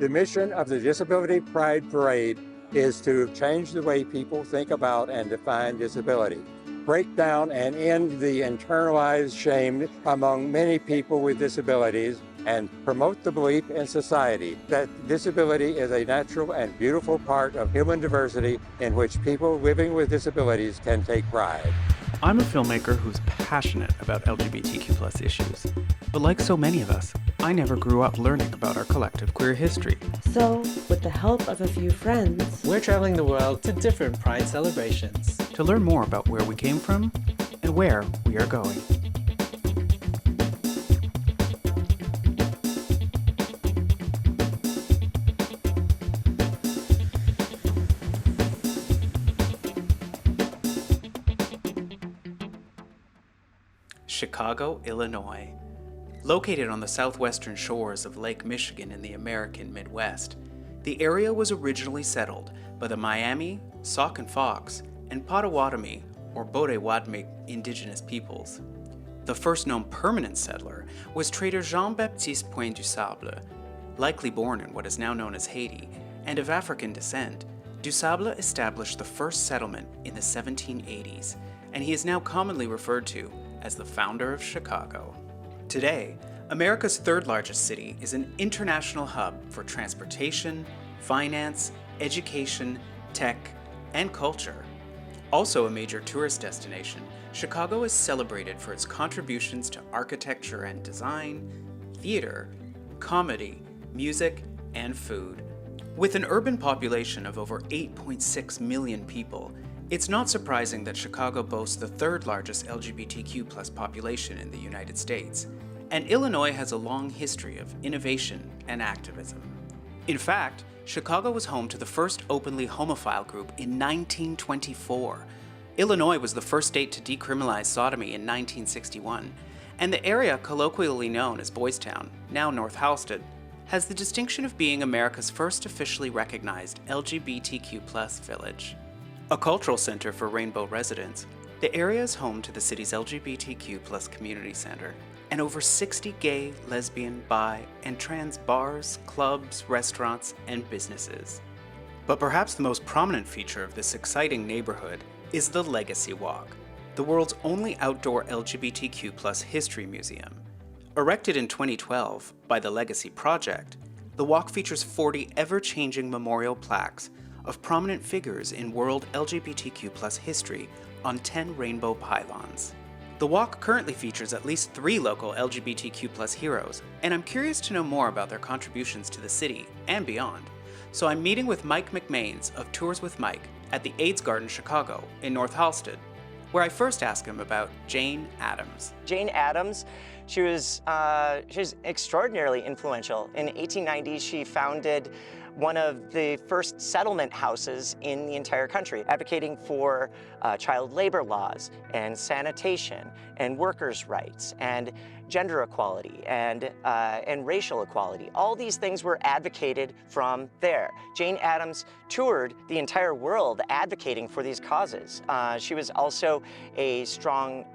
The mission of the Disability Pride Parade is to change the way people think about and define disability, break down and end the internalized shame among many people with disabilities, and promote the belief in society that disability is a natural and beautiful part of human diversity in which people living with disabilities can take pride. I'm a filmmaker who's passionate about LGBTQ+ issues, but like so many of us, I never grew up learning about our collective queer history. So, with the help of a few friends, we're traveling the world to different Pride celebrations to learn more about where we came from and where we are going. Chicago, Illinois. Located on the southwestern shores of Lake Michigan in the American Midwest, the area was originally settled by the Miami, Sauk and Fox, and Potawatomi or Bodewadmik indigenous peoples. The first known permanent settler was trader Jean-Baptiste Point du Sable. Likely born in what is now known as Haiti and of African descent, du Sable established the first settlement in the 1780s, and he is now commonly referred to as the founder of Chicago. Today, America's third largest city is an international hub for transportation, finance, education, tech, and culture. Also a major tourist destination, Chicago is celebrated for its contributions to architecture and design, theater, comedy, music, and food. With an urban population of over 8.6 million people, it's not surprising that Chicago boasts the third largest LGBTQ+ population in the United States, and Illinois has a long history of innovation and activism. In fact, Chicago was home to the first openly homophile group in 1924. Illinois was the first state to decriminalize sodomy in 1961, and the area colloquially known as Boys Town, now North Halsted, has the distinction of being America's first officially recognized LGBTQ+ village. A cultural center for rainbow residents, the area is home to the city's LGBTQ+ community center and over 60 gay, lesbian, bi, and trans bars, clubs, restaurants, and businesses. But perhaps the most prominent feature of this exciting neighborhood is the Legacy Walk, the world's only outdoor LGBTQ+ history museum. Erected in 2012 by the Legacy Project, the walk features 40 ever-changing memorial plaques of prominent figures in world LGBTQ+ history on 10 rainbow pylons. The walk currently features at least 3 local LGBTQ+ heroes, and I'm curious to know more about their contributions to the city and beyond. So I'm meeting with Mike McMains of Tours with Mike at the AIDS Garden Chicago in North Halsted, where I first asked him about Jane Addams. Jane Addams, she was extraordinarily influential. In 1890, she founded one of the first settlement houses in the entire country, advocating for child labor laws and sanitation and workers' rights and gender equality and racial equality. All these things were advocated from there. Jane Addams toured the entire world advocating for these causes. She was also a strong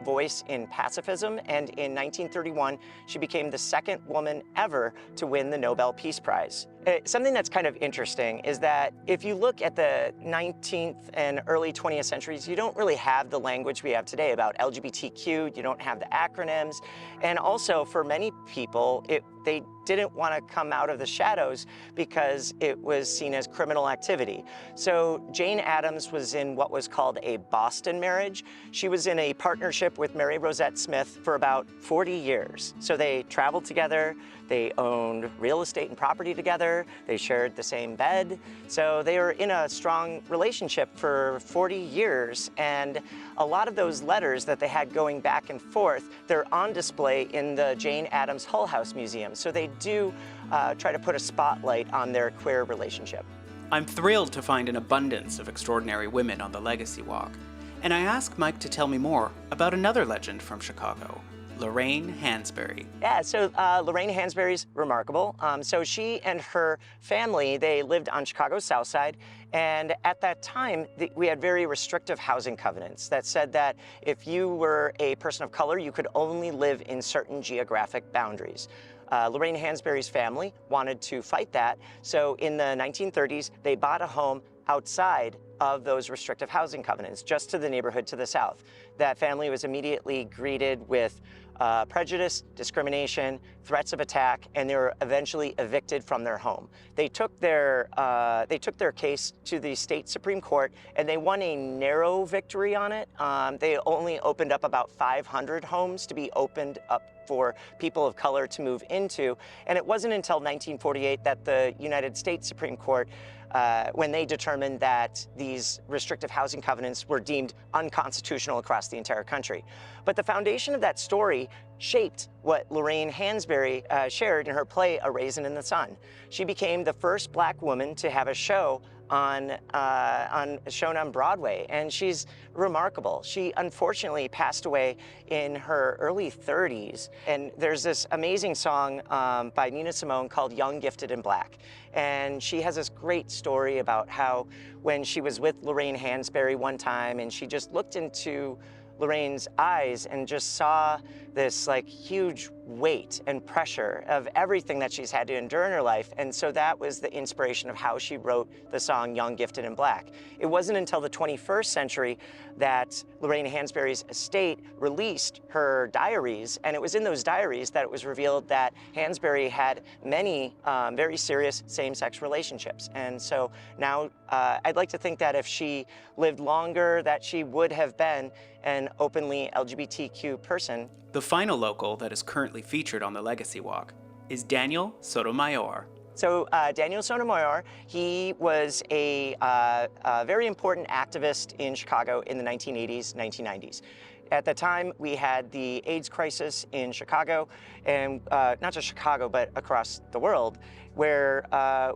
voice in pacifism, and in 1931, she became the second woman ever to win the Nobel Peace Prize. Something that's kind of interesting is that if you look at the 19th and early 20th centuries, you don't really have the language we have today about LGBTQ, you don't have the acronyms, and also for many people, they didn't want to come out of the shadows because it was seen as criminal activity. So Jane Addams was in what was called a Boston marriage. She was in a partnership with Mary Rosette Smith for about 40 years. So they traveled together, they owned real estate and property together, they shared the same bed. So they were in a strong relationship for 40 years. And a lot of those letters that they had going back and forth, they're on display in the Jane Addams Hull House Museum. So they do try to put a spotlight on their queer relationship. I'm thrilled to find an abundance of extraordinary women on the Legacy Walk, and I asked Mike to tell me more about another legend from Chicago, Lorraine Hansberry. Yeah, so Lorraine Hansberry's remarkable. So she and her family, they lived on Chicago's South Side, and at that time, we had very restrictive housing covenants that said that if you were a person of color, you could only live in certain geographic boundaries. Lorraine Hansberry's family wanted to fight that, so in the 1930s, they bought a home outside of those restrictive housing covenants, just to the neighborhood to the south. That family was immediately greeted with prejudice, discrimination, threats of attack, and they were eventually evicted from their home. They took their case to the state Supreme Court, and they won a narrow victory on it. They only opened up about 500 homes to be opened up for people of color to move into, and it wasn't until 1948 that the United States Supreme Court when they determined that these restrictive housing covenants were deemed unconstitutional across the entire country. But the foundation of that story shaped what Lorraine Hansberry shared in her play, A Raisin in the Sun. She became the first Black woman to have a show shown on Broadway, and she's remarkable. She unfortunately passed away in her early 30s, and there's this amazing song by Nina Simone called Young, Gifted, and Black. And she has this great story about how when she was with Lorraine Hansberry one time, and she just looked into Lorraine's eyes and just saw this like huge weight and pressure of everything that she's had to endure in her life. And so that was the inspiration of how she wrote the song Young, Gifted, and Black. It wasn't until the 21st century that Lorraine Hansberry's estate released her diaries, and it was in those diaries that it was revealed that Hansberry had many very serious same-sex relationships. And so now I'd like to think that if she lived longer, that she would have been an openly LGBTQ person. The final local that is currently featured on the Legacy Walk is Daniel Sotomayor. So Daniel Sotomayor, he was a very important activist in Chicago in the 1980s, 1990s. At the time, we had the AIDS crisis in Chicago, and not just Chicago, but across the world, where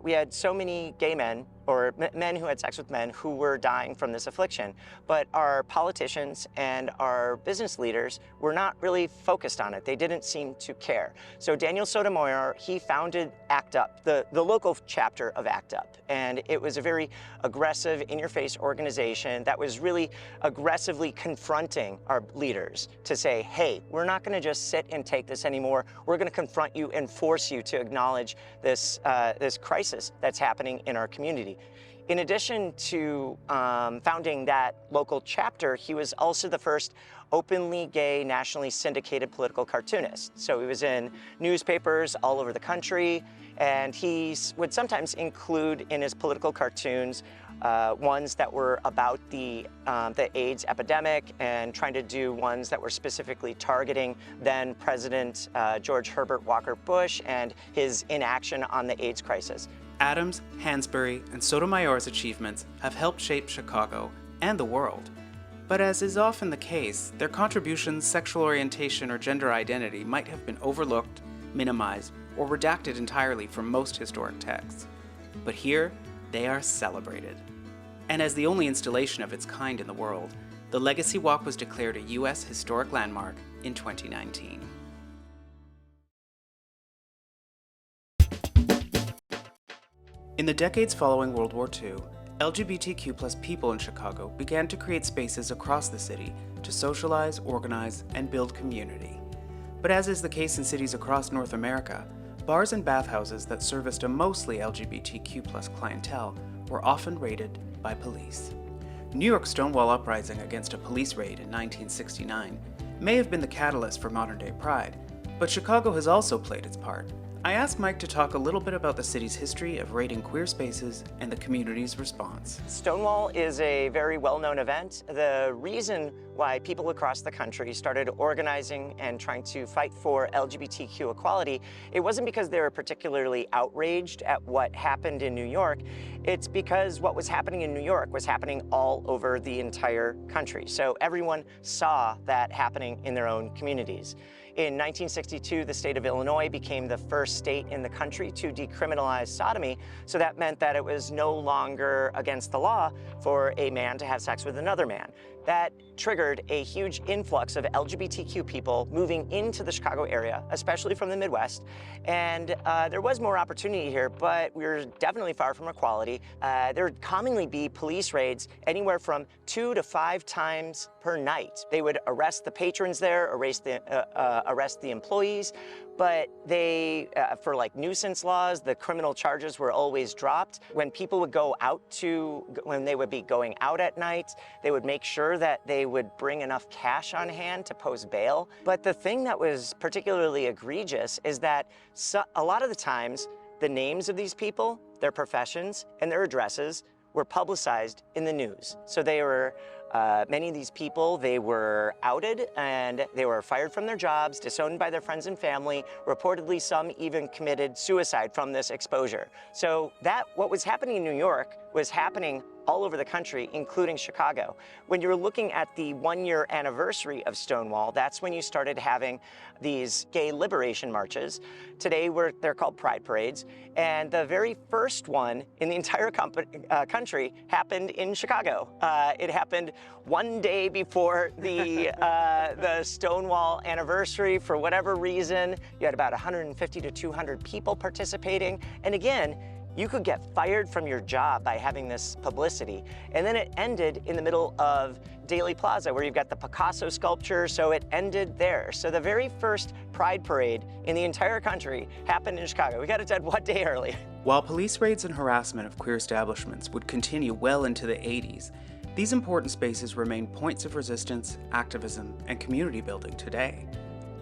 we had so many gay men, or men who had sex with men, who were dying from this affliction. But our politicians and our business leaders were not really focused on it. They didn't seem to care. So Daniel Sotomayor, he founded ACT UP, the local chapter of ACT UP. And it was a very aggressive, in-your-face organization that was really aggressively confronting our leaders to say, hey, we're not gonna just sit and take this anymore. We're gonna confront you and force you to acknowledge this crisis that's happening in our community. In addition to founding that local chapter, he was also the first openly gay, nationally syndicated political cartoonist. So he was in newspapers all over the country, and he would sometimes include in his political cartoons ones that were about the AIDS epidemic, and trying to do ones that were specifically targeting then President George Herbert Walker Bush and his inaction on the AIDS crisis. Adams, Hansberry, and Sotomayor's achievements have helped shape Chicago and the world. But as is often the case, their contributions, sexual orientation, or gender identity might have been overlooked, minimized, or redacted entirely from most historic texts. But here, they are celebrated. And as the only installation of its kind in the world, the Legacy Walk was declared a U.S. Historic Landmark in 2019. In the decades following World War II, LGBTQ+ people in Chicago began to create spaces across the city to socialize, organize, and build community. But as is the case in cities across North America, bars and bathhouses that serviced a mostly LGBTQ+ clientele were often raided by police. New York's Stonewall Uprising against a police raid in 1969 may have been the catalyst for modern-day pride, but Chicago has also played its part. I asked Mike to talk a little bit about the city's history of raiding queer spaces and the community's response. Stonewall is a very well-known event. The reason why people across the country started organizing and trying to fight for LGBTQ equality, it wasn't because they were particularly outraged at what happened in New York. It's because what was happening in New York was happening all over the entire country. So everyone saw that happening in their own communities. In 1962, the state of Illinois became the first state in the country to decriminalize sodomy, so that meant that it was no longer against the law for a man to have sex with another man. That triggered a huge influx of LGBTQ people moving into the Chicago area, especially from the Midwest. And there was more opportunity here, but we were definitely far from equality. There would commonly be police raids anywhere from 2 to 5 times per night. They would arrest the patrons there, arrest the employees, but they, for like nuisance laws, the criminal charges were always dropped. When people would when they would be going out at night, they would make sure that they would bring enough cash on hand to post bail. But the thing that was particularly egregious is that a lot of the times, the names of these people, their professions, and their addresses were publicized in the news. So they were, many of these people, they were outed and they were fired from their jobs, disowned by their friends and family. Reportedly, some even committed suicide from this exposure. So what was happening in New York was happening all over the country, including Chicago. When you were looking at the 1-year anniversary of Stonewall, that's when you started having these gay liberation marches. Today, they're called pride parades. And the very first one in the entire country happened in Chicago. It happened one day before the Stonewall anniversary. For whatever reason, you had about 150 to 200 people participating. And again, you could get fired from your job by having this publicity. And then it ended in the middle of Daley Plaza, where you've got the Picasso sculpture, so it ended there. So the very first Pride Parade in the entire country happened in Chicago. We got it done one day early. While police raids and harassment of queer establishments would continue well into the 80s, these important spaces remain points of resistance, activism, and community building today.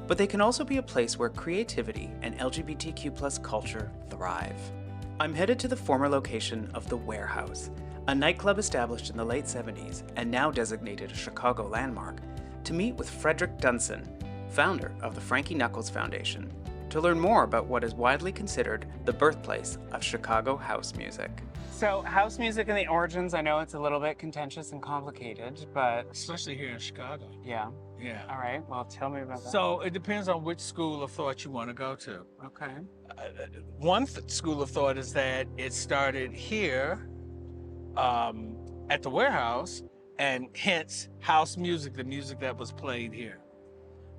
But they can also be a place where creativity and LGBTQ+ culture thrive. I'm headed to the former location of The Warehouse, a nightclub established in the late 70s and now designated a Chicago landmark, to meet with Frederick Dunson, founder of the Frankie Knuckles Foundation, to learn more about what is widely considered the birthplace of Chicago house music. So house music and the origins, I know it's a little bit contentious and complicated, but... Especially here in Chicago. Yeah. Yeah. All right, well, tell me about that. So it depends on which school of thought you want to go to. Okay. One school of thought is that it started here at the Warehouse, and hence house music, the music that was played here.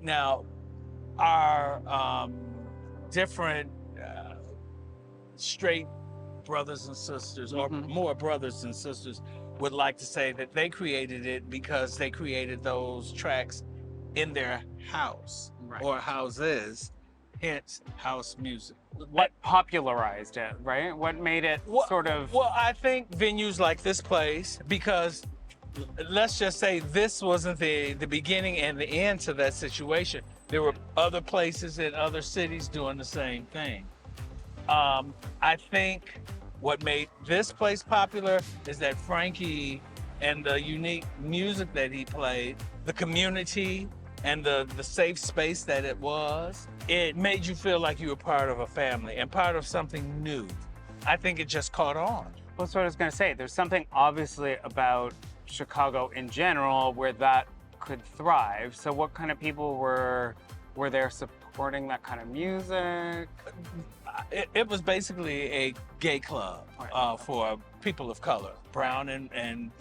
Now, our different straight brothers and sisters, or more brothers and sisters, would like to say that they created it because they created those tracks in their house or houses, hence house music. What popularized it, right? What made it sort of... Well, I think venues like this place, because let's just say this wasn't the beginning and the end to that situation. There were other places in other cities doing the same thing. I think what made this place popular is that Frankie and the unique music that he played, the community and the safe space that it was, it made you feel like you were part of a family and part of something new. I think it just caught on. Well, that's what I was gonna say. There's something obviously about Chicago in general where that could thrive. So what kind of people were there supporting that kind of music? It was basically a gay club for people of color, brown and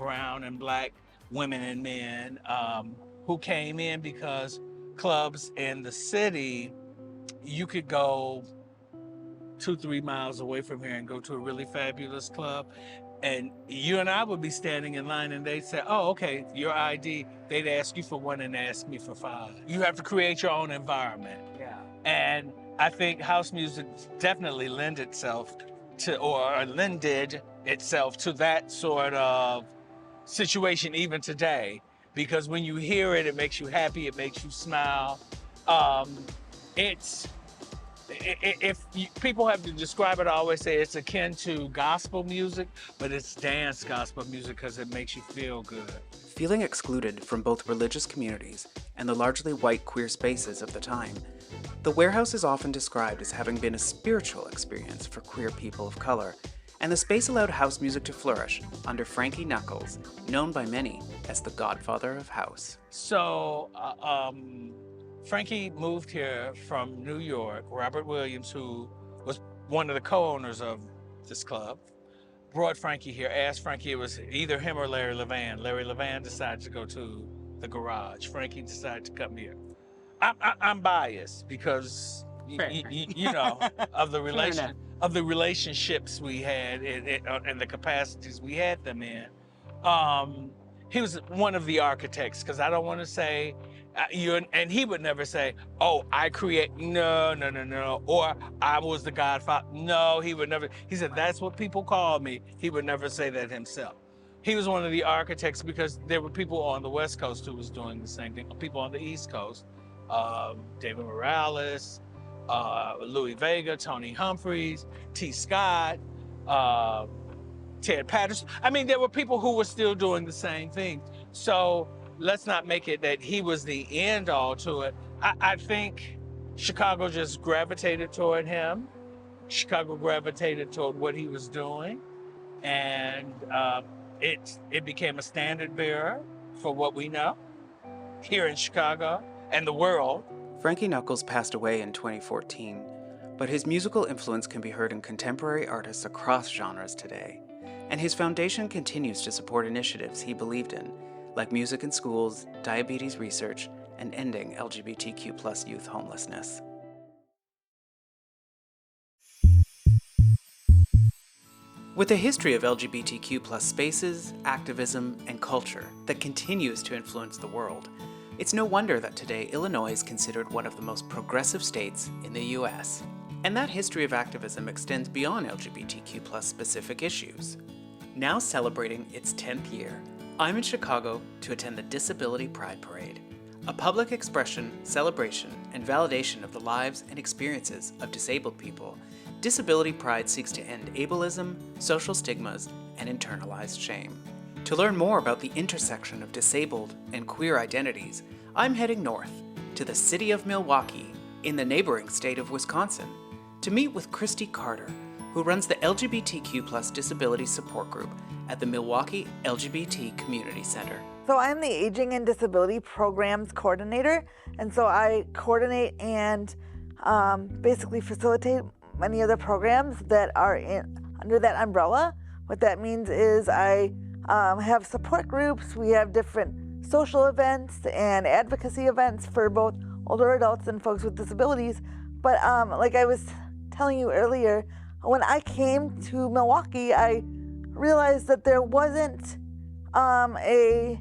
black women and men who came in because clubs in the city, you could go 2-3 miles away from here and go to a really fabulous club. And you and I would be standing in line and they'd say, oh, okay, your ID. They'd ask you for one and ask me for 5. You have to create your own environment. Yeah. And I think house music definitely lended itself to that sort of situation even today. Because when you hear it, it makes you happy, it makes you smile. If people have to describe it, I always say it's akin to gospel music, but it's dance gospel music because it makes you feel good. Feeling excluded from both religious communities and the largely white queer spaces of the time, the Warehouse is often described as having been a spiritual experience for queer people of color, and the space allowed house music to flourish under Frankie Knuckles, known by many as the godfather of house. So, Frankie moved here from New York. Robert Williams, who was one of the co-owners of this club, brought Frankie here, asked Frankie, it was either him or Larry Levan. Larry Levan decided to go to the garage. Frankie decided to come here. I'm biased because, you know, of the relationships we had and the capacities we had them in. He was one of the architects, because I don't want to say And he would never say, oh, I create, no, or I was the godfather. No, he would never. He said, that's what people call me. He would never say that himself. He was one of the architects because there were people on the West Coast who was doing the same thing. People on the East Coast, David Morales, Louis Vega, Tony Humphreys, T. Scott, Ted Patterson. I mean, there were people who were still doing the same thing. So let's not make it that he was the end all to it. I think Chicago just gravitated toward him. Chicago gravitated toward what he was doing. And it became a standard bearer for what we know here in Chicago and the world. Frankie Knuckles passed away in 2014, but his musical influence can be heard in contemporary artists across genres today. And his foundation continues to support initiatives he believed in, like music in schools, diabetes research, and ending LGBTQ+ youth homelessness. With a history of LGBTQ+ spaces, activism, and culture that continues to influence the world, it's no wonder that today Illinois is considered one of the most progressive states in the US. And that history of activism extends beyond LGBTQ+ specific issues. Now celebrating its 10th year, I'm in Chicago to attend the Disability Pride Parade, a public expression, celebration, and validation of the lives and experiences of disabled people. Disability Pride seeks to end ableism, social stigmas, and internalized shame. To learn more about the intersection of disabled and queer identities, I'm heading north to the city of Milwaukee in the neighboring state of Wisconsin to meet with Christy Carter, who runs the LGBTQ+ disability support group at the Milwaukee LGBT Community Center. So I'm the Aging and Disability Programs Coordinator, and so I coordinate and basically facilitate many of the programs that are under that umbrella. What that means is I have support groups, we have different social events and advocacy events for both older adults and folks with disabilities. But like I was telling you earlier, when I came to Milwaukee, I realized that there wasn't a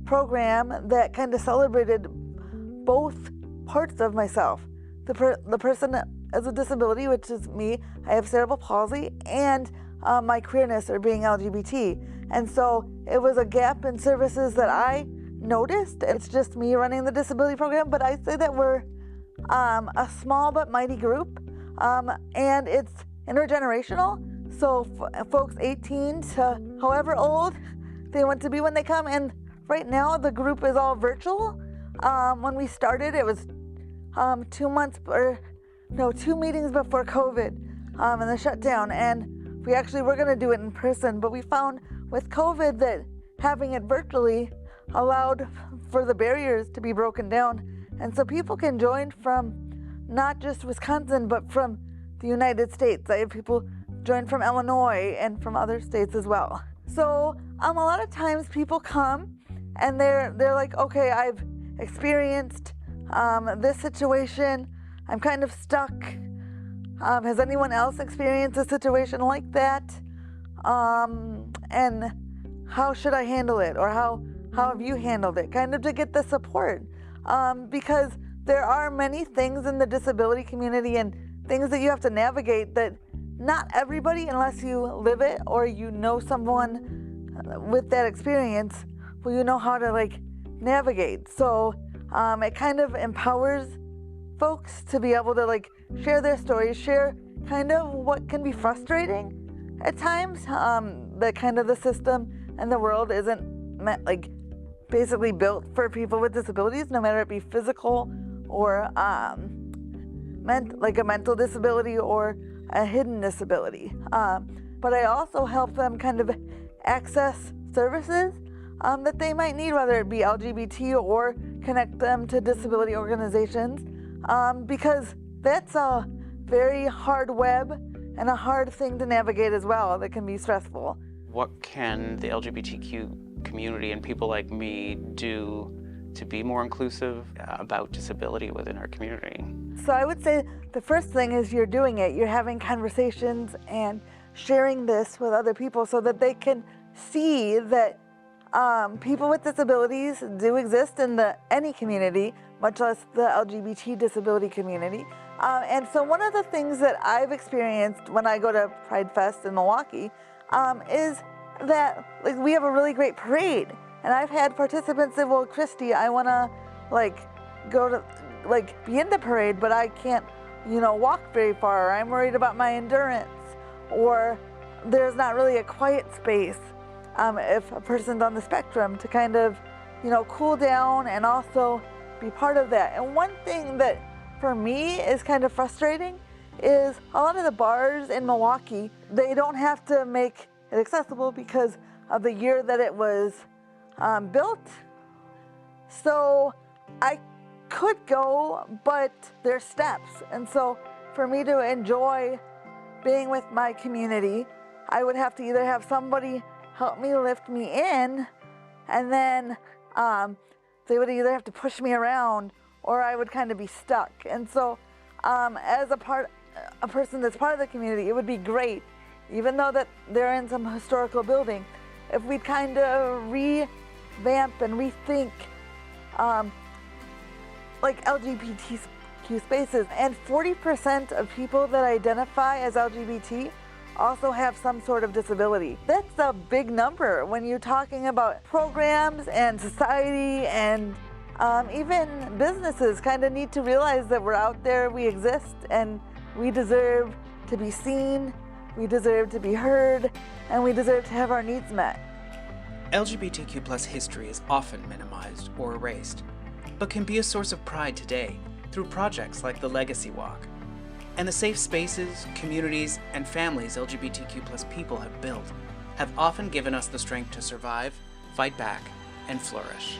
program that kind of celebrated both parts of myself. The person as a disability, which is me, I have cerebral palsy, and my queerness or being LGBT. And so it was a gap in services that I noticed. It's just me running the disability program, but I say that we're a small but mighty group, and it's intergenerational. So folks 18 to however old they want to be when they come. And right now the group is all virtual. When we started, it was 2 meetings before COVID and the shutdown. And we actually were gonna do it in person, but we found with COVID that having it virtually allowed for the barriers to be broken down. And so people can join from not just Wisconsin, but from the United States. I have people join from Illinois and from other states as well. So a lot of times people come and they're like, okay, I've experienced this situation. I'm kind of stuck. Has anyone else experienced a situation like that? And how should I handle it? Or how have you handled it? Kind of to get the support. Because there are many things in the disability community and things that you have to navigate that not everybody, unless you live it or you know someone with that experience, will you know how to navigate. So it kind of empowers folks to be able to share their stories, share kind of what can be frustrating at times, that kind of the system and the world isn't basically built for people with disabilities, no matter it be physical or like a mental disability or a hidden disability. But I also help them kind of access services that they might need, whether it be LGBT or connect them to disability organizations, because that's a very hard web and a hard thing to navigate as well that can be stressful. What can the LGBTQ community and people like me do to be more inclusive about disability within our community? So I would say the first thing is you're doing it. You're having conversations and sharing this with other people so that they can see that People with disabilities do exist in any community, much less the LGBT disability community. And so one of the things that I've experienced when I go to Pride Fest in Milwaukee is that we have a really great parade. And I've had participants say, well, Christy, I want to go to be in the parade, but I can't, walk very far. Or I'm worried about my endurance, or there's not really a quiet space if a person's on the spectrum to kind of, cool down and also be part of that. And one thing that for me is kind of frustrating is a lot of the bars in Milwaukee, they don't have to make it accessible because of the year that it was built. So I could go, but there's steps. And so for me to enjoy being with my community, I would have to either have somebody help me lift me in, and then they would either have to push me around, or I would kind of be stuck. And so as a person that's part of the community, it would be great, even though that they're in some historical building, if we'd kind of revamp and rethink LGBTQ spaces. And 40% of people that identify as LGBT also have some sort of disability. That's a big number when you're talking about programs and society, and even businesses kind of need to realize that we're out there, we exist, and we deserve to be seen, we deserve to be heard, and we deserve to have our needs met. LGBTQ plus history is often minimized or erased, but can be a source of pride today through projects like the Legacy Walk. And the safe spaces, communities, and families LGBTQ plus people have built have often given us the strength to survive, fight back, and flourish.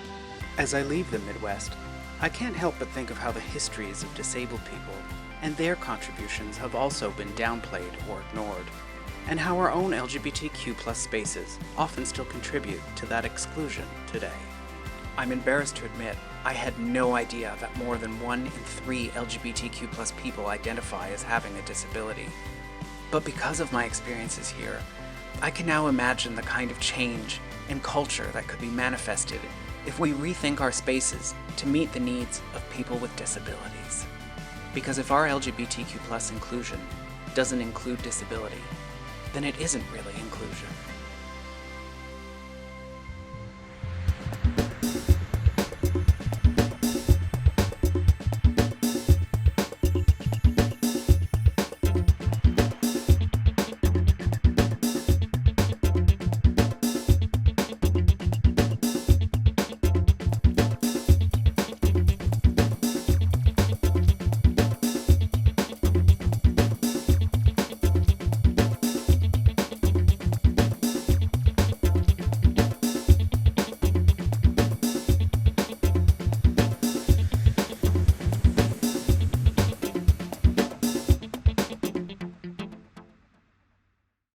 As I leave the Midwest, I can't help but think of how the histories of disabled people and their contributions have also been downplayed or ignored, and how our own LGBTQ plus spaces often still contribute to that exclusion today. I'm embarrassed to admit I had no idea that more than 1 in 3 LGBTQ plus people identify as having a disability. But because of my experiences here, I can now imagine the kind of change and culture that could be manifested if we rethink our spaces to meet the needs of people with disabilities. Because if our LGBTQ plus inclusion doesn't include disability, then it isn't really inclusion.